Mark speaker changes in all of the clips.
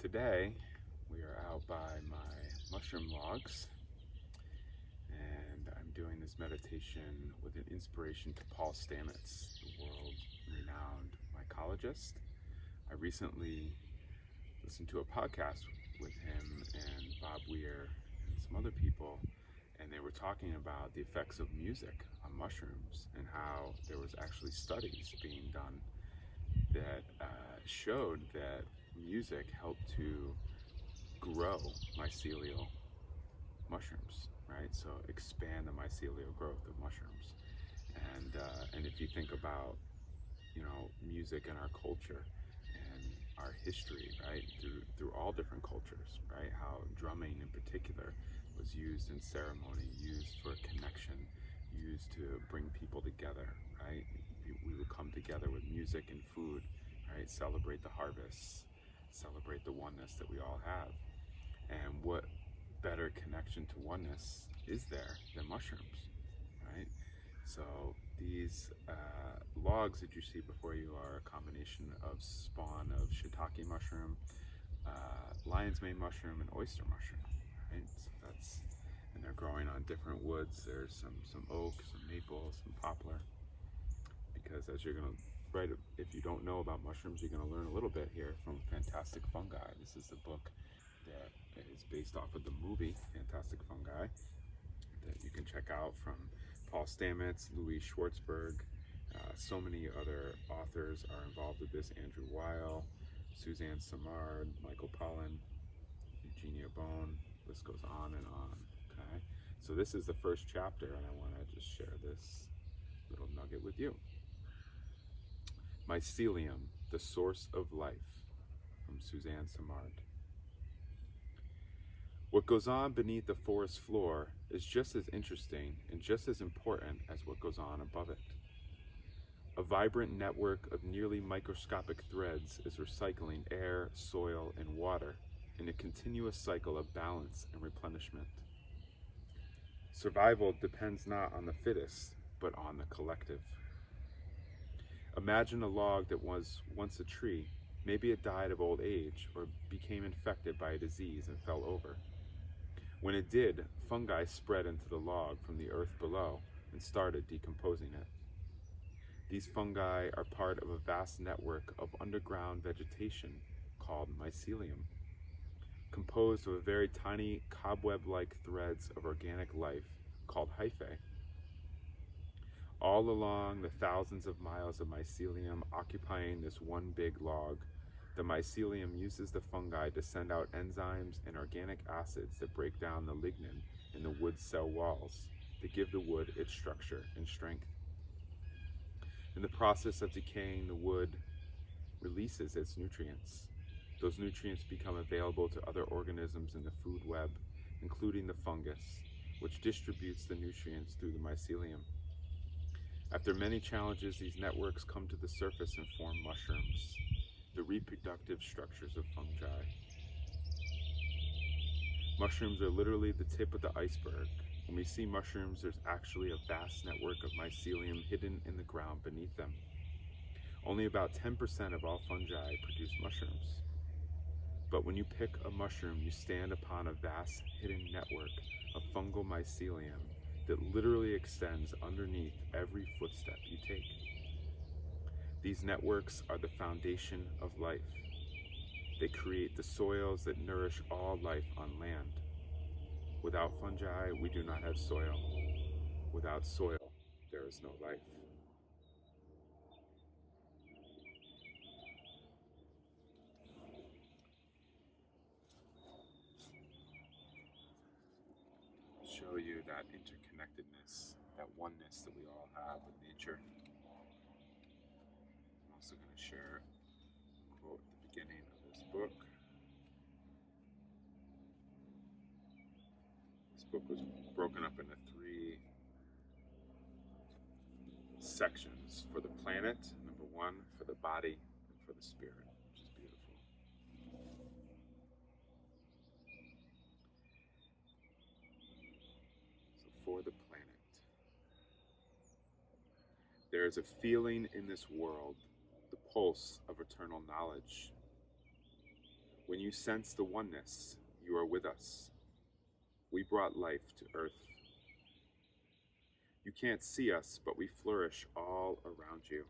Speaker 1: Today we are out by my mushroom logs, and I'm doing this meditation with an inspiration to Paul Stamets, the world-renowned mycologist. I recently listened to a podcast with him and Bob Weir and some other people, and they were talking about the effects of music on mushrooms and how there was actually studies being done that showed that music helped to grow mycelial mushrooms, right? So expand the mycelial growth of mushrooms. And if you think about, music in our culture and our history, right, through all different cultures, right? How drumming in particular was used in ceremony, used for connection, used to bring people together, right? We would come together with music and food, right? Celebrate the harvests, celebrate the oneness that we all have. And what better connection to oneness is there than mushrooms, right? So these logs that you see before you are a combination of spawn of shiitake mushroom, lion's mane mushroom, and oyster mushroom, right? So and they're growing on different woods. There's some oak, some maple, some poplar. Because as you're gonna, right, if you don't know about mushrooms, you're gonna learn a little bit here from Fantastic Fungi. This is the book that is based off of the movie Fantastic Fungi that you can check out from Paul Stamets, Louis Schwartzberg. So many other authors are involved with this. Andrew Weil, Suzanne Simard, Michael Pollan, Eugenia Bone. List goes on and on. Okay, so this is the first chapter, and I want to just share this little nugget with you. Mycelium, the source of life, from Suzanne Simard. What goes on beneath the forest floor is just as interesting and just as important as what goes on above it. A vibrant network of nearly microscopic threads is recycling air, soil, and water in a continuous cycle of balance and replenishment. Survival depends not on the fittest, but on the collective. Imagine a log that was once a tree. Maybe it died of old age or became infected by a disease and fell over. When it did, fungi spread into the log from the earth below and started decomposing it. These fungi are part of a vast network of underground vegetation called mycelium, composed of a very tiny cobweb-like threads of organic life called hyphae. All along the thousands of miles of mycelium occupying this one big log, the mycelium uses the fungi to send out enzymes and organic acids that break down the lignin in the wood's cell walls to give the wood its structure and strength. In the process of decaying, the wood releases its nutrients. Those nutrients become available to other organisms in the food web, including the fungus, which distributes the nutrients through the mycelium. After many challenges, these networks come to the surface and form mushrooms, the reproductive structures of fungi. Mushrooms are literally the tip of the iceberg. When we see mushrooms, there's actually a vast network of mycelium hidden in the ground beneath them. Only about 10% of all fungi produce mushrooms. But when you pick a mushroom, you stand upon a vast hidden network of fungal mycelium that literally extends underneath every footstep you take. These networks are the foundation of life. They create the soils that nourish all life on land. Without fungi, we do not have soil. Without soil, there is no life. Show you that interconnectedness, that oneness that we all have with nature. I'm also going to share a quote at the beginning of this book. This book was broken up into 3 sections: for the planet, number 1, for the body, and for the spirit, which is beautiful. So for the planet, there is a feeling in this world, the pulse of eternal knowledge. When you sense the oneness, you are with us. We brought life to earth. You can't see us, but we flourish all around you,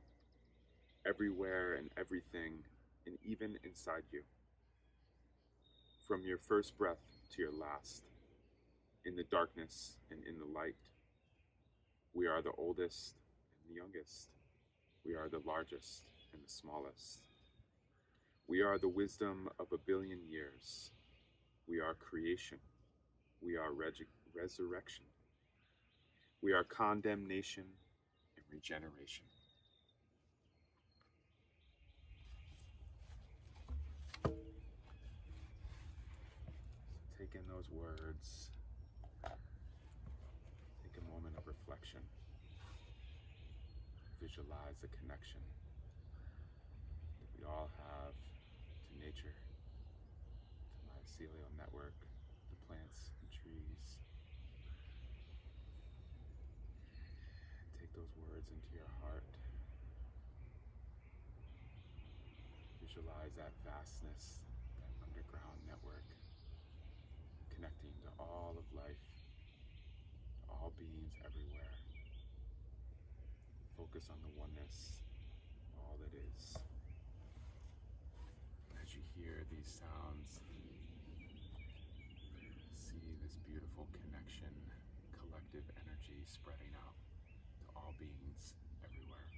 Speaker 1: everywhere and everything, and even inside you. From your first breath to your last, in the darkness and in the light, we are the oldest and the youngest. We are the largest and the smallest. We are the wisdom of 1,000,000,000 years. We are creation. We are resurrection. We are condemnation and regeneration. Take in those words. Take a moment of reflection. Visualize the connection that we all have to nature, to mycelial network, the plants and trees. Take those words into your heart. Visualize that vastness, that underground network, connecting to all of life, to all beings everywhere. Focus on the oneness, all that is. As you hear these sounds, see this beautiful connection, collective energy spreading out to all beings everywhere.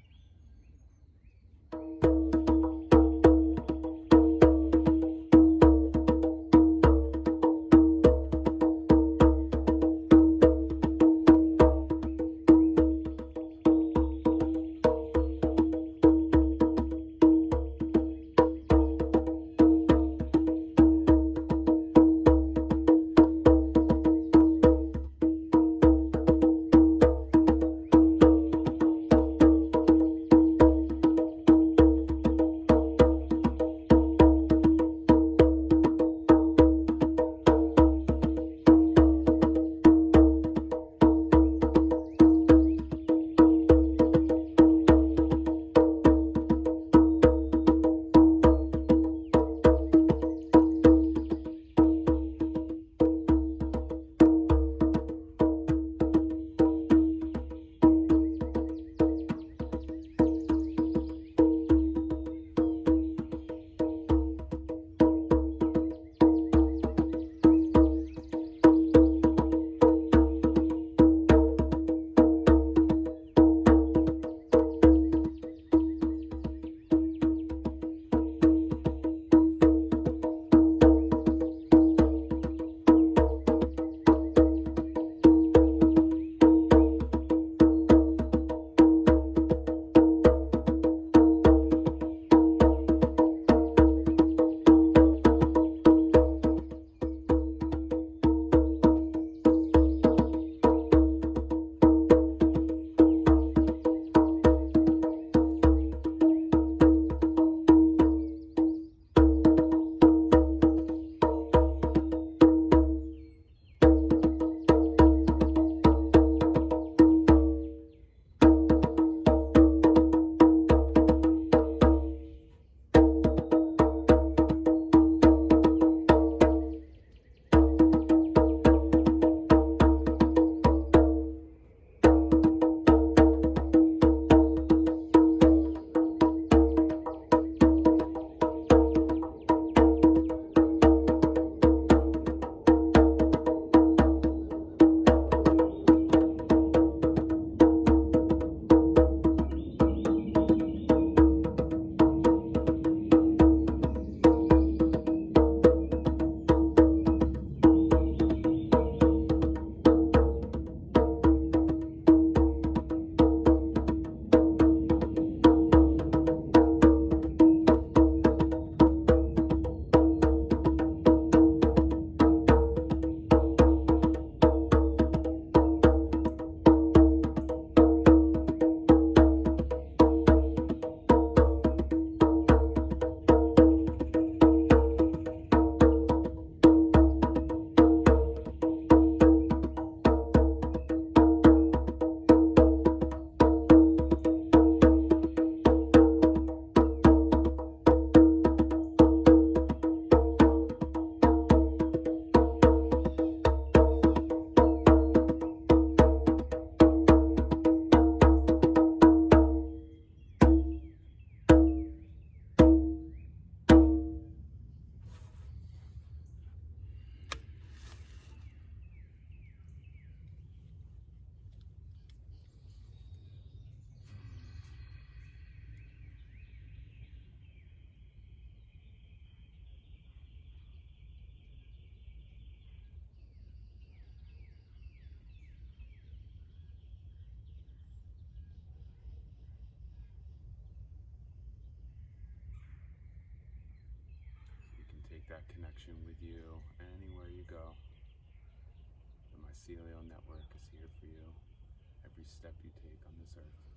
Speaker 1: make that connection with you anywhere you go. The mycelial network is here for you every step you take on this earth.